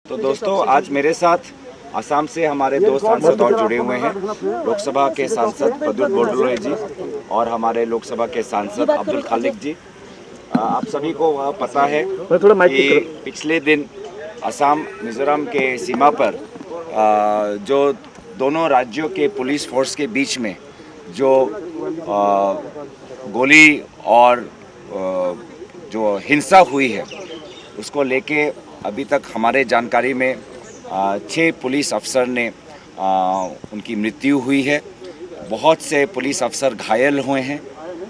तो दोस्तों आज मेरे साथ असम से हमारे दो सांसद और जुड़े हुए हैं। लोकसभा के सांसद प्रद्युत बोरदोलोई जी और हमारे लोकसभा के सांसद अब्दुल खालिक जी। आप सभी को पता है कि पिछले दिन असम मिजोरम के सीमा पर जो दोनों राज्यों के पुलिस फोर्स के बीच में जो गोली और जो हिंसा हुई है उसको लेके अभी तक हमारे जानकारी में 6 पुलिस अफसर ने उनकी मृत्यु हुई है। बहुत से पुलिस अफसर घायल हुए हैं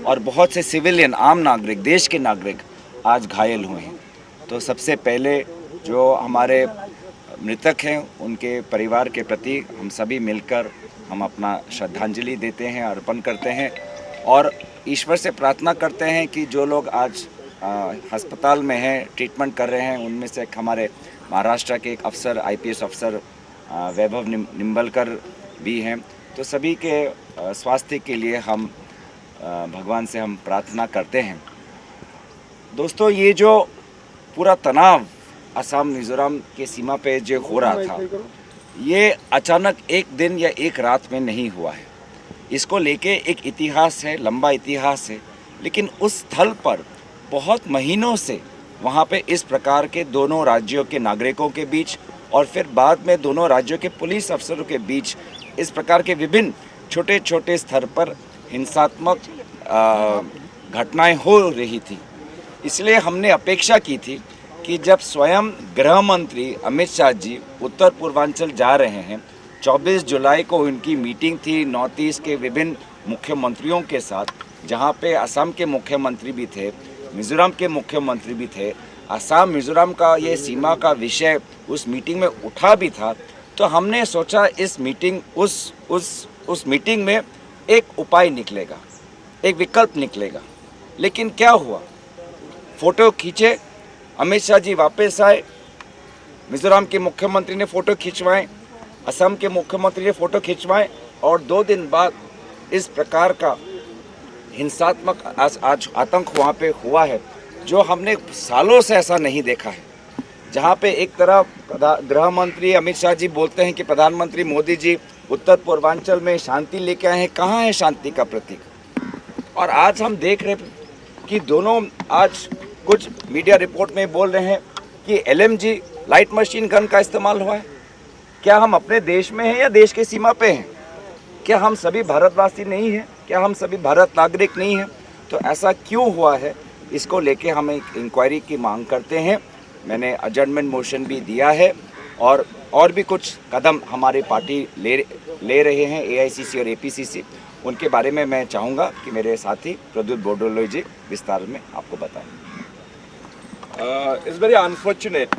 और बहुत से सिविलियन आम नागरिक देश के नागरिक आज घायल हुए हैं। तो सबसे पहले जो हमारे मृतक हैं उनके परिवार के प्रति हम सभी मिलकर हम अपना श्रद्धांजलि देते हैं, अर्पण करते हैं और ईश्वर से प्रार्थना करते हैं कि जो लोग आज अस्पताल में हैं, ट्रीटमेंट कर रहे हैं, उनमें से एक हमारे महाराष्ट्र के एक अफसर IPS अफसर वैभव निम्बलकर भी हैं। तो सभी के स्वास्थ्य के लिए हम भगवान से हम प्रार्थना करते हैं। दोस्तों, ये जो पूरा तनाव असम मिज़ोरम के सीमा पे जो हो रहा था, ये अचानक एक दिन या एक रात में नहीं हुआ है। इसको लेके एक इतिहास है, लंबा इतिहास है, लेकिन उस स्थल पर बहुत महीनों से वहाँ पे इस प्रकार के दोनों राज्यों के नागरिकों के बीच और फिर बाद में दोनों राज्यों के पुलिस अफसरों के बीच इस प्रकार के विभिन्न छोटे छोटे स्तर पर हिंसात्मक घटनाएं हो रही थी। इसलिए हमने अपेक्षा की थी कि जब स्वयं गृह मंत्री अमित शाह जी उत्तर पूर्वांचल जा रहे हैं, 24 जुलाई को उनकी मीटिंग थी नॉर्थ ईस्ट के विभिन्न मुख्यमंत्रियों के साथ, जहाँ पे असम के मुख्यमंत्री भी थे, मिज़ोरम के मुख्यमंत्री भी थे। असम मिज़ोरम का ये सीमा का विषय उस मीटिंग में उठा भी था। तो हमने सोचा इस मीटिंग उस मीटिंग में एक उपाय निकलेगा, एक विकल्प निकलेगा। लेकिन क्या हुआ, फ़ोटो खींचे, अमित शाह जी वापस आए, मिज़ोरम के मुख्यमंत्री ने फ़ोटो खिंचवाए, असम के मुख्यमंत्री ने फ़ोटो खिंचवाए और 2 दिन बाद इस प्रकार का हिंसात्मक आज आतंक वहाँ पे हुआ है जो हमने सालों से ऐसा नहीं देखा है। जहाँ पे एक तरफ गृह मंत्री अमित शाह जी बोलते हैं कि प्रधानमंत्री मोदी जी उत्तर पूर्वांचल में शांति लेके आए हैं, कहाँ है शांति का प्रतीक? और आज हम देख रहे हैं कि दोनों आज कुछ मीडिया रिपोर्ट में बोल रहे हैं कि LMG लाइट मशीन गन का इस्तेमाल हुआ है। क्या हम अपने देश में हैं या देश के सीमा पे हैं? क्या हम सभी भारतवासी नहीं हैं? क्या हम सभी भारत नागरिक नहीं हैं? तो ऐसा क्यों हुआ है, इसको लेके हम एक इंक्वायरी की मांग करते हैं। मैंने एडजर्नमेंट मोशन भी दिया है और भी कुछ कदम हमारी पार्टी ले रहे हैं, AICC और APCC। उनके बारे में मैं चाहूँगा कि मेरे साथी प्रद्युत बोरदोलोई जी विस्तार में आपको बताएं। It's very unfortunate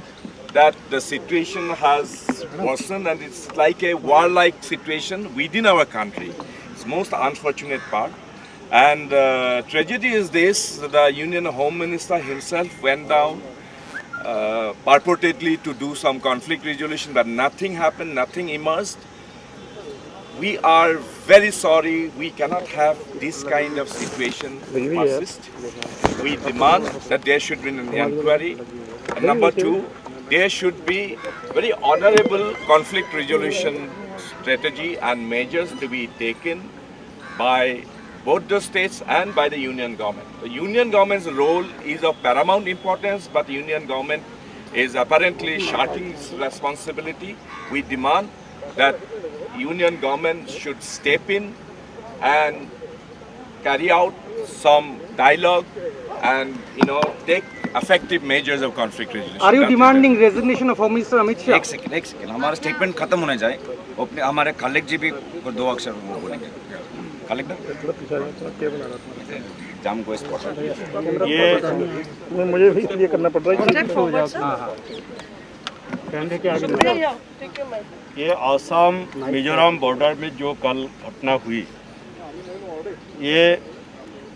that the situation has worsened and it's like a war-like situation within our country. It's most unfortunate part. And tragedy is this: the Union Home Minister himself went down purportedly to do some conflict resolution, but nothing happened, nothing emerged. We are very sorry. We cannot have this kind of situation persist. We demand that there should be an inquiry. And number 2, there should be very honorable conflict resolution strategy and measures to be taken by both the states and by the union government. The union government's role is of paramount importance, but the union government is apparently shirking its responsibility. We demand that union government should step in and carry out some dialogue and take effective measures of conflict resolution. Are you demanding resignation of Home Minister Amit Shah? एक second, हमारा statement खत्म होने जाए, अपने हमारे खालिक जी भी 2 अक्षर वो बोलेंगे। खालिक दा जाम को स्पॉट ये मुझे भी ये करना पड़ रहा है। ये असम मिजोरम बॉर्डर में जो कल घटना हुई, ये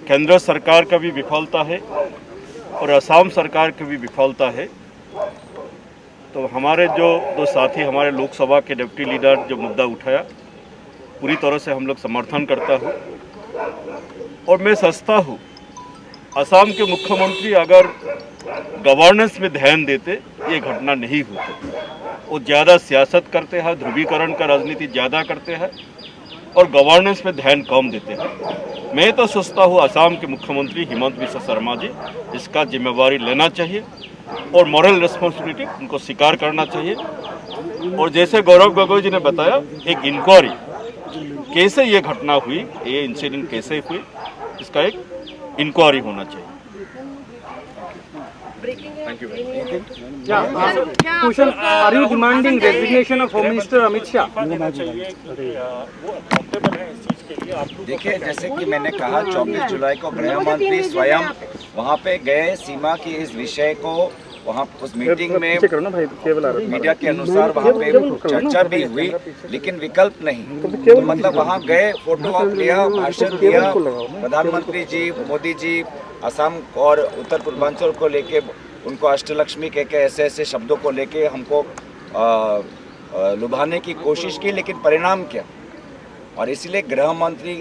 केंद्र सरकार का भी विफलता है और असम सरकार की भी विफलता है। तो हमारे जो 2 साथी हमारे लोकसभा के डिप्टी लीडर जो मुद्दा उठाया, पूरी तरह से हम लोग समर्थन करता हूँ और मैं समझता हूँ असम के मुख्यमंत्री अगर गवर्नेंस में ध्यान देते ये घटना नहीं होती। वो ज़्यादा सियासत करते हैं, ध्रुवीकरण का राजनीति ज़्यादा करते हैं और गवर्नेंस पे ध्यान कम देते हैं। मैं तो सोचता हूँ असम के मुख्यमंत्री हिमंत बिस्वा शर्मा जी इसका जिम्मेवारी लेना चाहिए और मॉरल रिस्पॉन्सिबिलिटी उनको स्वीकार करना चाहिए। और जैसे गौरव गोगोई जी ने बताया, एक इंक्वायरी कैसे ये घटना हुई, ये इंसिडेंट कैसे हुई, इसका एक इंक्वायरी होना चाहिए। Thank you. Kushal, are you demanding resignation of Home Minister Amit Shah? देखिए, जैसे कि मैंने कहा 24 जुलाई को गृह मंत्री स्वयं वहाँ पे गए, सीमा की इस विषय को वहाँ उस मीटिंग में मीडिया के अनुसार वहाँ पे चर्चा भी हुई, लेकिन विकल्प नहीं। तो मतलब वहाँ गए, फोटो ऑप लिया, भाषण दिया, प्रधानमंत्री जी, मोदी जी असम और उत्तर पूर्वांचल को लेके उनको अष्टलक्ष्मी कह के ऐसे ऐसे शब्दों को लेके हमको लुभाने की कोशिश की, लेकिन परिणाम क्या। और इसलिए गृह मंत्री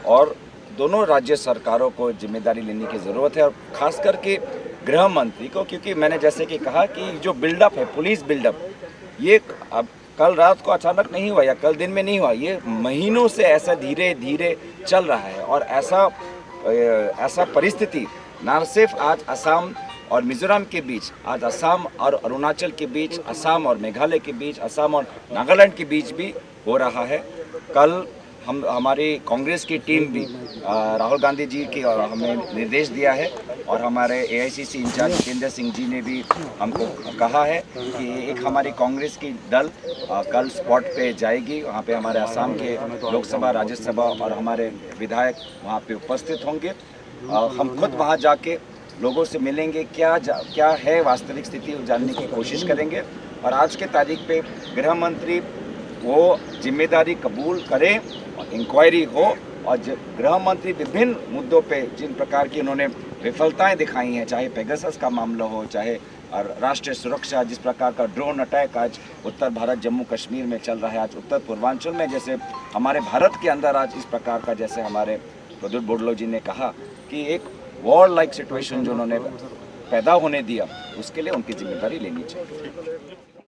और दोनों राज्य सरकारों को जिम्मेदारी लेने की ज़रूरत है, और ख़ास करके गृह मंत्री को, क्योंकि मैंने जैसे कि कहा कि जो बिल्डअप है, पुलिस बिल्डअप, ये अब कल रात को अचानक नहीं हुआ या कल दिन में नहीं हुआ, ये महीनों से ऐसा धीरे धीरे चल रहा है। और ऐसा परिस्थिति न सिर्फ आज असम और मिजोरम के बीच, आज असम और अरुणाचल के बीच, असम और मेघालय के बीच, असम और नागालैंड के बीच भी हो रहा है। कल हमारी कांग्रेस की टीम भी राहुल गांधी जी की और हमें निर्देश दिया है, और हमारे AICC इंचार्ज जितेंद्र सिंह जी ने भी हमको कहा है कि एक हमारी कांग्रेस की दल कल स्पॉट पे जाएगी। वहाँ पे हमारे असम के लोकसभा, राज्यसभा और हमारे विधायक वहाँ पे उपस्थित होंगे। हम खुद वहाँ जाके लोगों से मिलेंगे, क्या है वास्तविक स्थिति जानने की कोशिश करेंगे। और आज के तारीख पे गृह मंत्री वो जिम्मेदारी कबूल करें, इंक्वायरी हो, और गृह मंत्री विभिन्न मुद्दों पे जिन प्रकार की उन्होंने विफलताएं दिखाई हैं, चाहे पेगासस का मामला हो, चाहे राष्ट्रीय सुरक्षा, जिस प्रकार का ड्रोन अटैक आज उत्तर भारत जम्मू कश्मीर में चल रहा है, आज उत्तर पूर्वांचल में जैसे हमारे भारत के अंदर आज इस प्रकार का, जैसे हमारे प्रद्युत बोडलो जी ने कहा कि एक वॉर लाइक सिचुएशन जो उन्होंने पैदा होने दिया, उसके लिए उनकी जिम्मेदारी लेनी चाहिए।